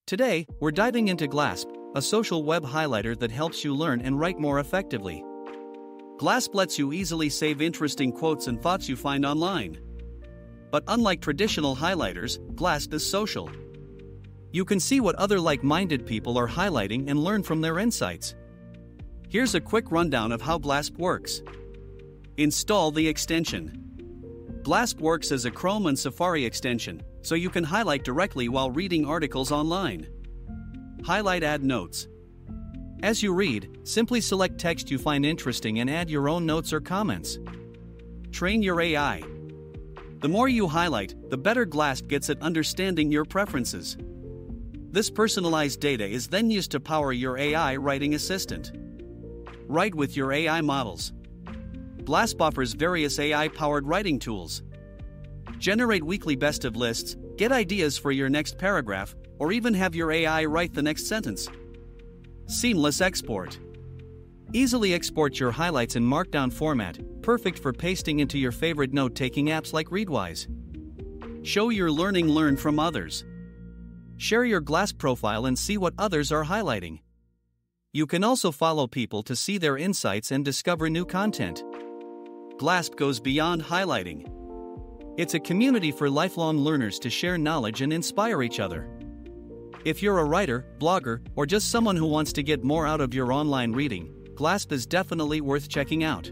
Today, we're diving into Glasp, a social web highlighter that helps you learn and write more effectively. Glasp lets you easily save interesting quotes and thoughts you find online. But unlike traditional highlighters, Glasp is social. You can see what other like-minded people are highlighting and learn from their insights. Here's a quick rundown of how Glasp works. Install the extension. Glasp works as a Chrome and Safari extension, so you can highlight directly while reading articles online. Highlight Add Notes. As you read, simply select text you find interesting and add your own notes or comments. Train your AI. The more you highlight, the better Glasp gets at understanding your preferences. This personalized data is then used to power your AI writing assistant. Write with your AI models. Glasp offers various AI-powered writing tools. Generate weekly best of lists, get ideas for your next paragraph, or even have your AI write the next sentence. Seamless export. Easily export your highlights in Markdown format, perfect for pasting into your favorite note-taking apps like Readwise. Show your learn from others. Share your Glasp profile and see what others are highlighting. You can also follow people to see their insights and discover new content. Glasp goes beyond highlighting. It's a community for lifelong learners to share knowledge and inspire each other. If you're a writer, blogger, or just someone who wants to get more out of your online reading, Glasp is definitely worth checking out.